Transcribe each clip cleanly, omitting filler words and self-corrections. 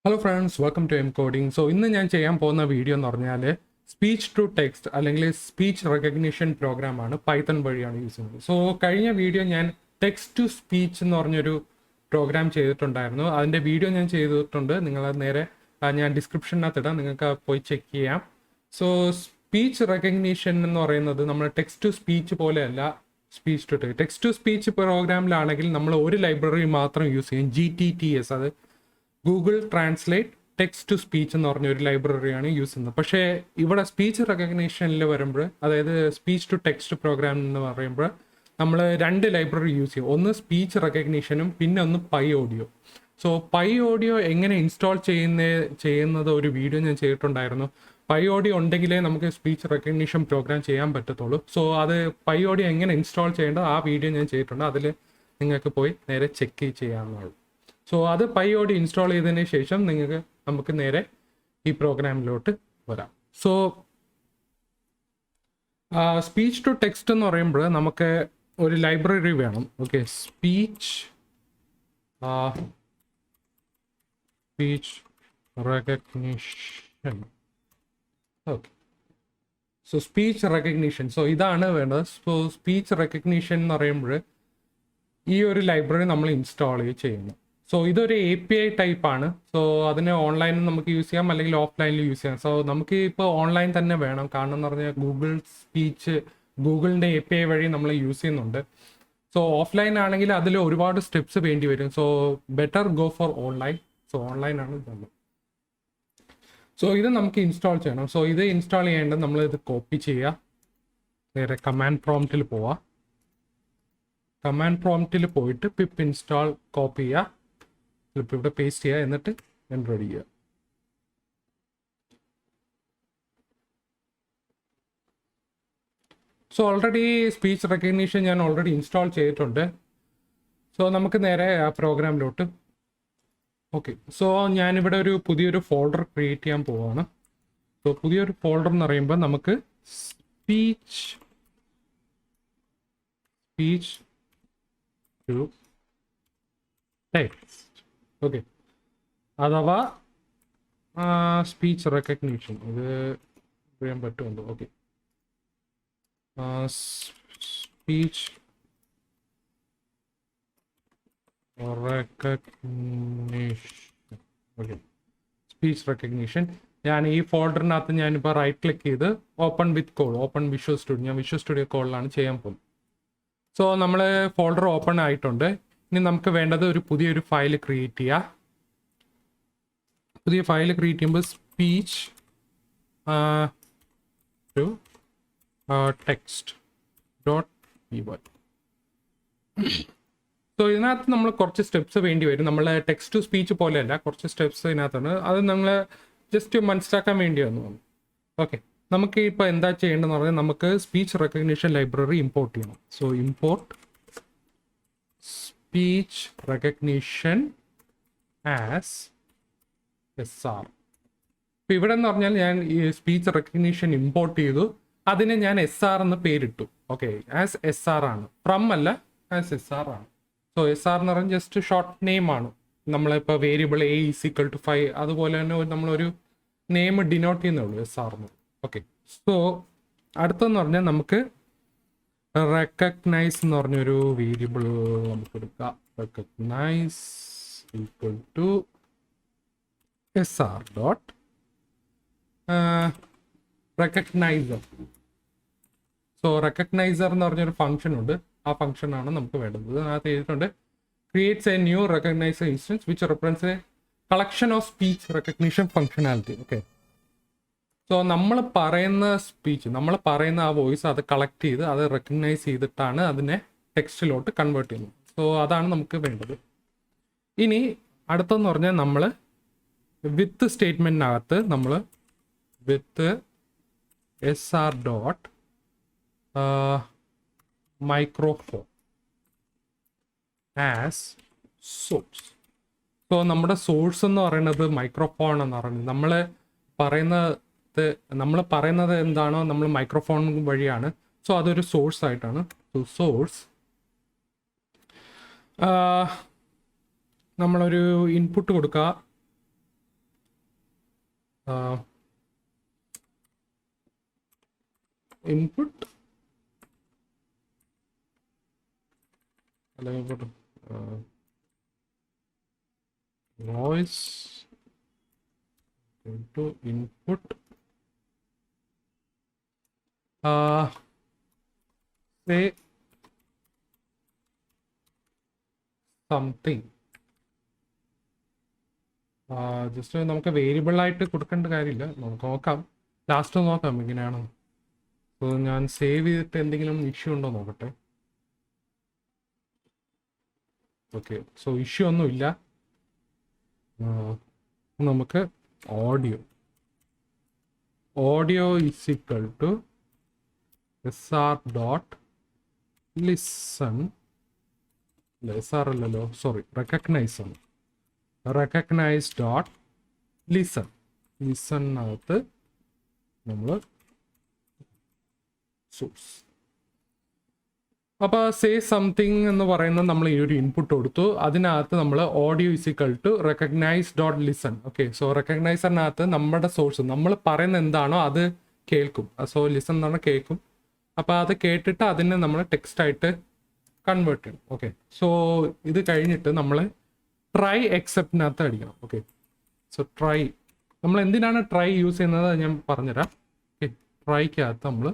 Hello friends, welcome to MKoding. So ഇന്ന് ഞാൻ ചെയ്യാൻ പോകുന്ന വീഡിയോ എന്ന് പറഞ്ഞാൽ സ്പീച്ച് ടു ടെക്സ്റ്റ് അല്ലെങ്കിൽ സ്പീച്ച് റെക്കഗ്നിഷൻ പ്രോഗ്രാമാണ്. പൈത്തൺ വഴിയാണ് യൂസ് ചെയ്യുന്നത്. സോ കഴിഞ്ഞ വീഡിയോ ഞാൻ ടെക്സ്റ്റ് ടു സ്പീച്ച് എന്ന് പറഞ്ഞൊരു പ്രോഗ്രാം ചെയ്തിട്ടുണ്ടായിരുന്നു. അതിൻ്റെ വീഡിയോ ഞാൻ ചെയ്തിട്ടുണ്ട്. നിങ്ങൾ നേരെ ഞാൻ ഡിസ്ക്രിപ്ഷനകത്ത് ഇടാം, നിങ്ങൾക്ക് പോയി ചെക്ക് ചെയ്യാം. സോ സ്പീച്ച് റെക്കഗ്നിഷൻ എന്ന് പറയുന്നത് നമ്മൾ ടെക്സ്റ്റ് ടു സ്പീച്ച് പോലെയല്ല. Speech to text to speech പ്രോഗ്രാമിലാണെങ്കിൽ നമ്മൾ ഒരു ലൈബ്രറി മാത്രം യൂസ് ചെയ്യും, GTTS. അത് Google translate text to speech എന്ന് പറഞ്ഞ ഒരു ലൈബ്രറിയാണ് യൂസ് ചെയ്യുന്നത്. പക്ഷേ ഇവിടെ സ്പീച്ച് റെക്കഗ്നേഷനിൽ വരുമ്പോൾ, അതായത് സ്പീച്ച് ടു ടെക്സ്റ്റ് പ്രോഗ്രാം എന്ന് പറയുമ്പോൾ നമ്മൾ രണ്ട് ലൈബ്രറി യൂസ് ചെയ്യും. ഒന്ന് സ്പീച്ച് റെക്കഗ്നീഷനും പിന്നെ ഒന്ന് pi audio. So pi audio എങ്ങനെ ഇൻസ്റ്റാൾ ചെയ്യുന്നത് ഒരു വീഡിയോ ഞാൻ ചെയ്തിട്ടുണ്ടായിരുന്നു. പൈ ഓഡിയോ ഉണ്ടെങ്കിലേ നമുക്ക് സ്പീച്ച് റെക്കഗ്നീഷൻ പ്രോഗ്രാം ചെയ്യാൻ പറ്റത്തുള്ളൂ. സോ അത് പൈ ഓഡിയോ എങ്ങനെ ഇൻസ്റ്റാൾ ചെയ്യേണ്ടത് ആ വീഡിയോ ഞാൻ ചെയ്തിട്ടുണ്ട്. അതിൽ നിങ്ങൾക്ക് പോയി നേരെ ചെക്ക് ചെയ്യാവുന്നതാണ്. സോ അത് പൈ ഓഡിയോ ഇൻസ്റ്റാൾ ചെയ്തതിന് ശേഷം നമുക്ക് നേരെ ഈ പ്രോഗ്രാമിലോട്ട് വരാം. സോ സ്പീച്ച് ടു ടെക്സ്റ്റ് എന്ന് പറയുമ്പോൾ നമുക്ക് ഒരു ലൈബ്രറി വേണം. Okay, speech recognition. Okay, so speech recognition. So ഇതാണ് വേണ്ടത്. സോ സ്പീച്ച് റെക്കഗ്നിഷൻ എന്ന് പറയുമ്പോൾ ഈ ഒരു ലൈബ്രറി നമ്മൾ ഇൻസ്റ്റാൾ ചെയ്യുന്നു. സോ ഇതൊരു API ടൈപ്പാണ്. സോ അതിന് ഓൺലൈനിൽ നമുക്ക് യൂസ് ചെയ്യാം, അല്ലെങ്കിൽ ഓഫ്ലൈനിൽ യൂസ് ചെയ്യാം. സോ നമുക്ക് ഇപ്പോൾ ഓൺലൈൻ തന്നെ വേണം, കാരണം എന്ന് പറഞ്ഞാൽ ഗൂഗിളിൻ്റെ API വഴി നമ്മൾ യൂസ് ചെയ്യുന്നുണ്ട്. സോ ഓഫ്ലൈൻ ആണെങ്കിൽ അതിൽ ഒരുപാട് സ്റ്റെപ്സ് വേണ്ടി വരും. So better go for online. So ഓൺലൈനാണ് നമ്മൾ. സോ ഇത് നമുക്ക് ഇൻസ്റ്റാൾ ചെയ്യണം. സോ ഇത് ഇൻസ്റ്റാൾ ചെയ്യേണ്ടത് നമ്മൾ ഇത് കോപ്പി ചെയ്യുക, നേരെ കമാൻഡ് പ്രോംപ്റ്റിൽ പോവുക. കമാൻഡ് പ്രോംപ്റ്റിൽ പോയിട്ട് പിപ്പ് ഇൻസ്റ്റാൾ കോപ്പി ചെയ്യുക, ഇവിടെ പേസ്റ്റ് ചെയ്യുക, എന്നിട്ട് എൻ്റർ അടിക്കുക. സോ ഓൾറെഡി സ്പീച്ച് റെക്കഗ്നീഷൻ ഞാൻ ഓൾറെഡി ഇൻസ്റ്റാൾ ചെയ്തിട്ടുണ്ട്. സോ നമുക്ക് നേരെ ആ പ്രോഗ്രാമിലോട്ട്. ഓക്കെ, സോ ഞാനിവിടെ ഒരു പുതിയൊരു ഫോൾഡർ ക്രിയേറ്റ് ചെയ്യാൻ പോവാണ്. സോ പുതിയൊരു ഫോൾഡർ എന്ന് പറയുമ്പോൾ നമുക്ക് സ്പീച്ച് ടു ടെക്സ്റ്റ്, ഓക്കെ, അഥവാ സ്പീച്ച് റെക്കഗ്നീഷൻ. ഇത് ചെയ്യാൻ പറ്റുമല്ലോ. Okay, speech recognition. Okay, speech recognition. ഞാൻ ഈ ഫോൾഡറിനകത്ത് ഞാനിപ്പോൾ റൈറ്റ് ക്ലിക്ക് ചെയ്ത് ഓപ്പൺ വിത്ത് കോഡ്, ഓപ്പൺ വിഷ്വൽ സ്റ്റുഡിയോ. ഞാൻ വിഷ്വൽ സ്റ്റുഡിയോ കോഡിലാണ് ചെയ്യാൻ പോകുന്നത്. സോ നമ്മൾ ഫോൾഡർ ഓപ്പൺ ആയിട്ടുണ്ട്. ഇനി നമുക്ക് വേണ്ടത് ഒരു പുതിയൊരു ഫയൽ ക്രിയേറ്റ് ചെയ്യുക. പുതിയ ഫയൽ ക്രിയേറ്റ് ചെയ്യുമ്പോൾ speech to text .py. So ഇതിനകത്ത് നമ്മൾ കുറച്ച് സ്റ്റെപ്സ് വേണ്ടി വരും. നമ്മൾ ടെക്സ്റ്റ് ടു സ്പീച്ച് പോലെയല്ല, കുറച്ച് സ്റ്റെപ്സ് ഇതിനകത്താണ്. അത് നമ്മൾ ജസ്റ്റ് മനസ്സിലാക്കാൻ വേണ്ടി വന്നു. ഓക്കെ, നമുക്ക് ഇപ്പോൾ എന്താ ചെയ്യേണ്ടതെന്ന് പറഞ്ഞാൽ നമുക്ക് സ്പീച്ച് റെക്കഗ്നിഷൻ ലൈബ്രറി ഇമ്പോർട്ട് ചെയ്യണം. So import speech recognition as SR. ഇപ്പം ഇവിടെ എന്ന് പറഞ്ഞാൽ ഞാൻ ഈ സ്പീച്ച് റെക്കഗ്നിഷൻ ഇമ്പോർട്ട് ചെയ്തു, അതിനെ ഞാൻ SR എന്ന് പേരിട്ടു. ഓക്കെ, ആസ് SR ആണ്, ഫ്രം അല്ല, ആസ് SR ആണ്. സോ SR എന്ന് പറഞ്ഞാൽ ജസ്റ്റ് ഷോർട്ട് നെയിം ആണ്. നമ്മളിപ്പോൾ വേരിയബിൾ A = 5 അതുപോലെ തന്നെ നമ്മളൊരു നെയിം ഡിനോട്ട് ചെയ്യുന്നുള്ളൂ, SR എന്ന്. ഓക്കെ, സോ അടുത്തെന്ന് പറഞ്ഞാൽ നമുക്ക് റെക്കഗ്നൈസ് എന്ന് പറഞ്ഞൊരു വേരിയബിൾ നമുക്ക് എടുക്കാം. Recognize = SR dot recognizer. So recognizer എന്ന് പറഞ്ഞൊരു ഫംഗ്ഷൻ ഉണ്ട്. ആ ഫംഗ്ഷനാണ് നമുക്ക് വേണ്ടത്. അതിനകത്ത് എഴുതിയിട്ടുണ്ട് creates a new recognizer instance which represents a collection of speech recognition functionality. Okay, so നമ്മൾ പറയുന്ന ആ വോയിസ് അത് കളക്ട് ചെയ്ത് അത് റെക്കഗ്നൈസ് ചെയ്തിട്ടാണ് അതിനെ ടെക്സ്റ്റിലോട്ട് കൺവേർട്ട് ചെയ്യുന്നത്. സോ അതാണ് നമുക്ക് വേണ്ടത്. ഇനി അടുത്തെന്ന് പറഞ്ഞാൽ നമ്മൾ വിത്ത് സ്റ്റേറ്റ്മെൻറ്റിനകത്ത് നമ്മൾ വിത്ത് SR dot microphone as source. So നമ്മുടെ സോഴ്സ് എന്ന് പറയുന്നത് മൈക്രോഫോൺ എന്ന് പറയുന്നത്. നമ്മൾ പറയുന്നത് എന്താണോ നമ്മൾ മൈക്രോഫോൺ വഴിയാണ്. സോ അതൊരു സോഴ്സ് ആയിട്ടാണ്. സോ സോഴ്സ് നമ്മളൊരു ഇൻപുട്ട് കൊടുക്കുക. input voice into input say something. Just നമുക്ക് വേരിയബിൾ ആയിട്ട് കൊടുക്കേണ്ട കാര്യമില്ല, നമുക്ക് നോക്കാം, ലാസ്റ്റ് നോക്കാം എങ്ങനെയാണ്. സോ ഞാൻ സേവ് ചെയ്തിട്ട് എന്തെങ്കിലും ഇഷ്യൂ ഉണ്ടോ നോക്കട്ടെ. ഓക്കെ, സോ ഇഷ്യൂ ഒന്നുമില്ല. നമുക്ക് audio is equal to SR dot listen. SR അല്ലല്ലോ, സോറി, recognize ആണ്. recognize dot listen. ലിസണിനകത്ത് നമ്മൾ സോഴ്സ്. അപ്പോൾ സേ സംതിങ് എന്ന് പറയുന്നത് നമ്മൾ ഈ ഒരു ഇൻപുട്ട് കൊടുത്തു. അതിനകത്ത് നമ്മൾ audio is equal to recognize dot listen. Okay, so റെക്കഗ്നൈസറിനകത്ത് നമ്മുടെ സോഴ്സ് നമ്മൾ പറയുന്നത് എന്താണോ അത് കേൾക്കും. സോ ലിസൺ എന്ന് പറഞ്ഞാൽ കേൾക്കും. അപ്പോൾ അത് കേട്ടിട്ട് അതിനെ നമ്മൾ ടെക്സ്റ്റായിട്ട് കൺവേർട്ട് ചെയ്യണം. ഓക്കെ, സോ ഇത് കഴിഞ്ഞിട്ട് നമ്മൾ ട്രൈ എക്സെപ്റ്റിനകത്ത് അടിക്കണം. ഓക്കെ, സോ ട്രൈ നമ്മൾ എന്തിനാണ് ട്രൈ യൂസ് ചെയ്യുന്നത് ഞാൻ പറഞ്ഞുതരാം. ഓക്കെ, ട്രൈക്കകത്ത് നമ്മൾ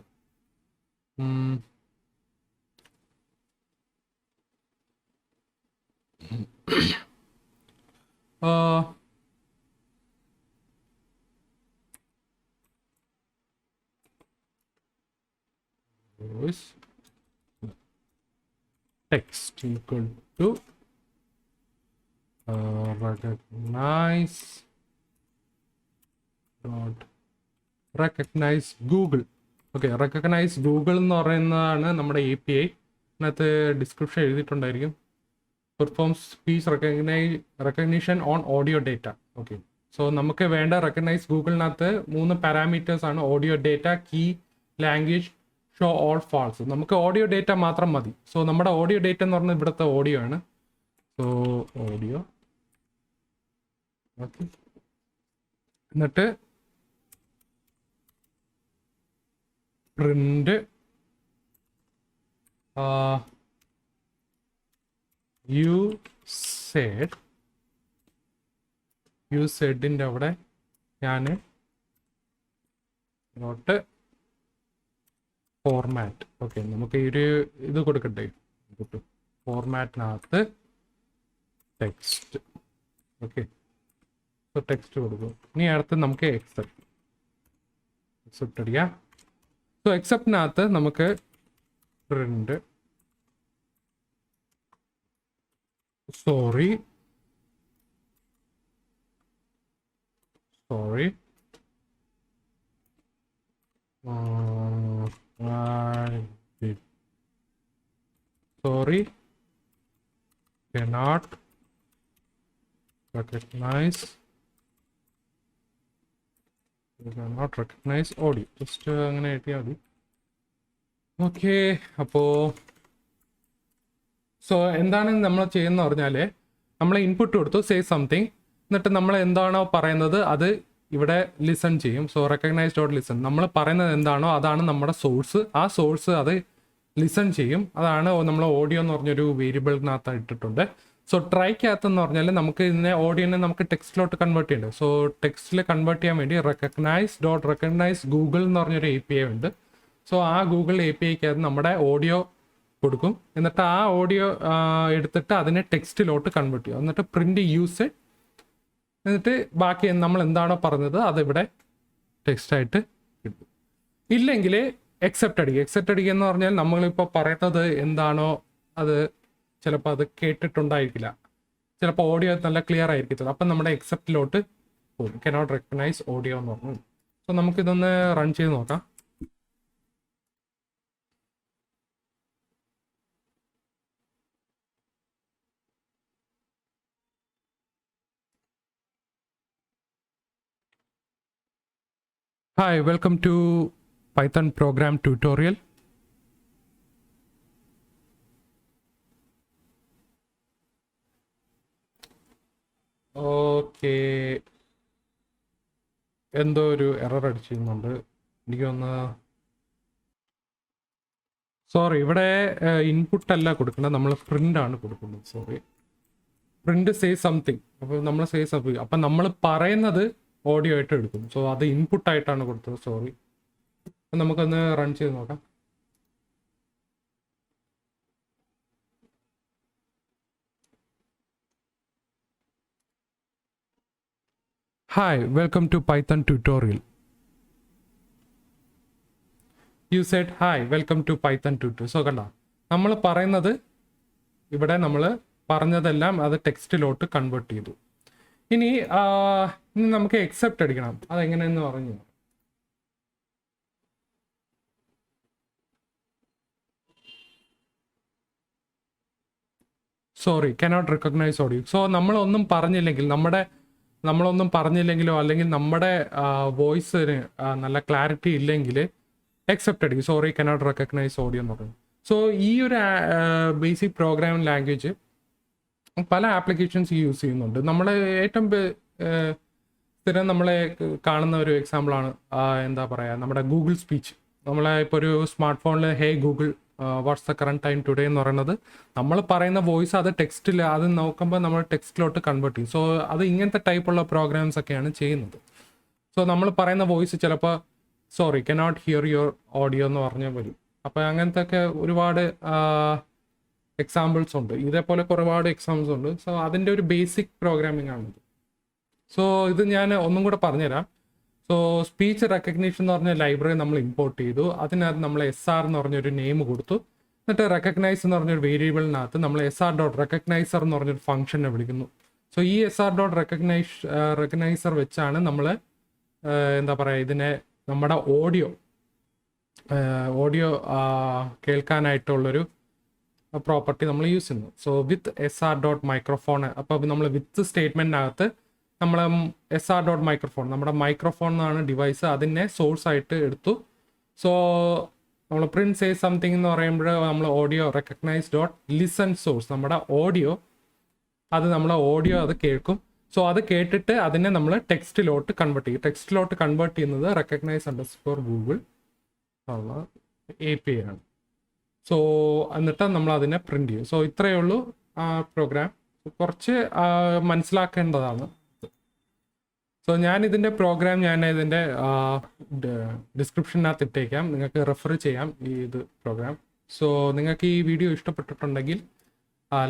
text equal to recognize dot recognize Google. Okay, recognize Google എന്ന് പറയുന്നതാണ് നമ്മുടെ API. അതിനകത്ത് ഡിസ്ക്രിപ്ഷൻ എഴുതിയിട്ടുണ്ടായിരിക്കും. Perform speech recognition on audio data. Okay, so നമുക്ക് വേണ്ട റെക്കഗ്നൈസ് ഗൂഗിളിനകത്ത് 3 പാരാമീറ്റേഴ്സ് ആണ്: audio data, key, language, show all false. നമുക്ക് ഓഡിയോ ഡേറ്റ മാത്രം മതി. സോ നമ്മുടെ ഓഡിയോ ഡേറ്റ എന്ന് പറഞ്ഞാൽ ഇവിടുത്തെ ഓഡിയോ ആണ്. സോ ഓഡിയോ, ഓക്കെ, എന്നിട്ട് പ്രിന്റ് you saidന്റെ അവിടെ ഞാൻ നോട്ട് ഫോർമാറ്റ്. ഓക്കെ, നമുക്ക് ഈ ഒരു ഇത് കൊടുക്കട്ടെ, ഫോർമാറ്റിനകത്ത് ടെക്സ്റ്റ്. ഓക്കെ, സോ ടെക്സ്റ്റ് കൊടുക്കും. ഇനി അടുത്ത് നമുക്ക് എക്സെപ്റ്റ് അടിക്കാം. സോ എക്സെപ്റ്റിനകത്ത് നമുക്ക് print sorry cannot recognize audio. Just അങ്ങനെ എഴുതിയാൽ മതി. ഓക്കെ, അപ്പോൾ സോ എന്താണ് നമ്മൾ ചെയ്യുന്നത് പറഞ്ഞാൽ നമ്മൾ ഇൻപുട്ട് കൊടുത്തു സേ സംതിങ്, എന്നിട്ട് നമ്മൾ എന്താണോ പറയുന്നത് അത് ഇവിടെ ലിസൺ ചെയ്യും. സോ റെക്കഗ്നൈസ് ഡോട്ട് ലിസൺ, നമ്മൾ പറയുന്നത് എന്താണോ അതാണ് നമ്മുടെ സോഴ്സ്. ആ സോഴ്സ് അത് ലിസൺ ചെയ്യും. അതാണ് നമ്മൾ ഓഡിയോ എന്ന് പറഞ്ഞൊരു വേരിയബിളിനകത്ത് ഇട്ടിട്ടുണ്ട്. സോ ട്രൈക്കകത്ത് എന്ന് പറഞ്ഞാൽ നമുക്ക് ഇതിനെ ഓഡിയോനെ നമുക്ക് ടെക്സ്റ്റിലോട്ട് കൺവേർട്ട് ചെയ്യേണ്ടത്. സോ ടെക്സ്റ്റിൽ കൺവേർട്ട് ചെയ്യാൻ വേണ്ടി റെക്കഗ്നൈസ് ഗൂഗിൾ എന്ന് പറഞ്ഞൊരു API ഉണ്ട്. സോ ആ ഗൂഗിൾ APIക്കകത്ത് നമ്മുടെ ഓഡിയോ കൊടുക്കും. എന്നിട്ട് ആ ഓഡിയോ എടുത്തിട്ട് അതിനെ ടെക്സ്റ്റിലോട്ട് കൺവേർട്ട് ചെയ്യും. എന്നിട്ട് പ്രിന്റ് യൂസ്, എന്നിട്ട് ബാക്കി നമ്മൾ എന്താണോ പറഞ്ഞത് അതിവിടെ ടെക്സ്റ്റായിട്ട് കിട്ടും. ഇല്ലെങ്കിൽ എക്സെപ്റ്റ് അടിക്കുക എന്ന് പറഞ്ഞാൽ നമ്മളിപ്പോൾ പറയുന്നത് എന്താണോ അത് ചിലപ്പോൾ അത് കേട്ടിട്ടുണ്ടായിരിക്കില്ല, ചിലപ്പോൾ ഓഡിയോ നല്ല ക്ലിയർ ആയിരിക്കത്തില്ല. അപ്പം നമ്മുടെ എക്സെപ്റ്റിലോട്ട് പോകും. കനോട്ട് റെക്കഗ്നൈസ് ഓഡിയോ എന്ന് പറഞ്ഞു. സോ നമുക്കിതൊന്ന് റൺ ചെയ്ത് നോക്കാം. Hi, welcome to Python program tutorial. Okay. എന്തോ ഒരു എറർ അടിച്ചിരുന്നുണ്ട്. എനിക്ക് തോന്നുന്നു സോറി, ഇവിടെ ഇൻപുട്ട് അല്ല കൊടുക്കുന്നത്, നമ്മൾ പ്രിന്റ് ആണ് കൊടുക്കുന്നത്. Sorry, print say something. അപ്പോൾ നമ്മൾ സേ സംതിങ്, അപ്പം നമ്മൾ പറയുന്നത് ഓഡിയോ ആയിട്ട് എടുക്കും. സോ അത് ഇൻപുട്ട് ആയിട്ടാണ് കൊടുത്തത്. സോറി, നമുക്കൊന്ന് റൺ ചെയ്ത് നോക്കാം. Hi, welcome to Python tutorial. You said hi welcome to Python tutorial. So കണ്ട, നമ്മൾ പറയുന്നത് ഇവിടെ നമ്മൾ പറഞ്ഞതെല്ലാം അത് ടെക്സ്റ്റിലോട്ട് കൺവേർട്ട് ചെയ്തു. ഇനി നമുക്ക് എക്സെപ്റ്റ് അടിക്കണം. അതെങ്ങനെയെന്ന് പറഞ്ഞു. Sorry, cannot recognize audio. So നമ്മളൊന്നും പറഞ്ഞില്ലെങ്കിലോ അല്ലെങ്കിൽ നമ്മുടെ വോയിസിന് നല്ല ക്ലാരിറ്റി ഇല്ലെങ്കിൽ എക്സെപ്റ്റ് അടിക്കും. സോറി, കനോട്ട് റെക്കഗ്നൈസ് ഓഡിയോ എന്ന് പറയുന്നത്. സോ ഈ ഒരു ബേസിക് പ്രോഗ്രാമിംഗ് ലാംഗ്വേജ് പല ആപ്ലിക്കേഷൻസ് യൂസ് ചെയ്യുന്നുണ്ട്. നമ്മളെ ഏറ്റവും സ്ഥിരം നമ്മളെ കാണുന്ന ഒരു എക്സാമ്പിളാണ് എന്താ പറയുക, നമ്മുടെ ഗൂഗിൾ സ്പീച്ച്. നമ്മളെ ഇപ്പോൾ ഒരു സ്മാർട്ട് ഫോണിൽ ഹേ Google what's the current time today എന്ന് പറയുന്നത് നമ്മൾ പറയുന്ന വോയിസ് അത് ടെക്സ്റ്റിൽ, അത് നോക്കുമ്പോൾ നമ്മൾ ടെക്സ്റ്റിലോട്ട് കൺവേർട്ട് ചെയ്യും. സോ അത് ഇങ്ങനത്തെ ടൈപ്പുള്ള പ്രോഗ്രാംസ് ഒക്കെയാണ് ചെയ്യുന്നത്. സോ നമ്മൾ പറയുന്ന വോയിസ് ചിലപ്പോൾ sorry cannot here your audio എന്ന് പറഞ്ഞാൽ വരും. അപ്പോൾ അങ്ങനത്തെ ഒക്കെ ഒരുപാട് എക്സാമ്പിൾസ് ഉണ്ട്. ഇതേപോലെ ഒരുപാട് എക്സാമ്പിൾസ് ഉണ്ട്. സോ അതിൻ്റെ ഒരു ബേസിക് പ്രോഗ്രാമിംഗ് ആണിത്. സോ ഇത് ഞാൻ ഒന്നും കൂടെ പറഞ്ഞുതരാം. സോ സ്പീച്ച് റെക്കഗ്നീഷൻ എന്ന് പറഞ്ഞ ലൈബ്രറി നമ്മൾ ഇമ്പോർട്ട് ചെയ്തു. അതിനകത്ത് നമ്മൾ SR എന്ന് പറഞ്ഞൊരു നെയിം കൊടുത്തു. എന്നിട്ട് റെക്കഗ്നൈസ് എന്ന് പറഞ്ഞൊരു വേരിയബിളിനകത്ത് നമ്മൾ SR.Recognizer എന്ന് പറഞ്ഞൊരു ഫംഗ്ഷനെ വിളിക്കുന്നു. സോ ഈ SR.Recognizer വെച്ചാണ് നമ്മൾ എന്താ പറയുക, ഇതിനെ നമ്മുടെ ഓഡിയോ കേൾക്കാനായിട്ടുള്ളൊരു പ്രോപ്പർട്ടി നമ്മൾ യൂസ് ചെയ്യുന്നു. So with SR.Microphone. അപ്പോൾ നമ്മൾ വിത്ത് സ്റ്റേറ്റ്മെൻറ്റിനകത്ത് നമ്മൾ SR.Microphone, നമ്മുടെ മൈക്രോഫോൺ എന്നാണ് ഡിവൈസ്, അതിനെ സോഴ്സ് ആയിട്ട് എടുത്തു. സോ നമ്മൾ പ്രിന്റ് സേ സംതിങ് എന്ന് പറയുമ്പോൾ നമ്മൾ ഓഡിയോ recognize.listen source, നമ്മുടെ ഓഡിയോ അത് കേൾക്കും. സോ അത് കേട്ടിട്ട് അതിനെ നമ്മൾ ടെക്സ്റ്റിലോട്ട് കൺവേർട്ട് ചെയ്യും. ടെക്സ്റ്റിലോട്ട് കൺവേർട്ട് ചെയ്യുന്നത് recognize_Google API ആണ്. സോ എന്നിട്ട് നമ്മൾ അതിനെ പ്രിന്റ് ചെയ്യും. സോ ഇത്രയേ ഉള്ളൂ പ്രോഗ്രാം. കുറച്ച് മനസ്സിലാക്കേണ്ടതാണ്. സോ ഞാൻ ഇതിൻ്റെ ഡിസ്ക്രിപ്ഷനകത്ത് ഇട്ടേക്കാം, നിങ്ങൾക്ക് റെഫർ ചെയ്യാം ഈ പ്രോഗ്രാം. സോ നിങ്ങൾക്ക് ഈ വീഡിയോ ഇഷ്ടപ്പെട്ടിട്ടുണ്ടെങ്കിൽ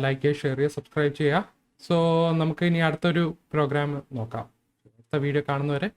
ലൈക്ക് ചെയ്യുക, ഷെയർ ചെയ്യുക, സബ്സ്ക്രൈബ് ചെയ്യുക. സോ നമുക്ക് ഇനി അടുത്തൊരു പ്രോഗ്രാം നോക്കാം. അടുത്ത വീഡിയോ കാണുന്നവരെ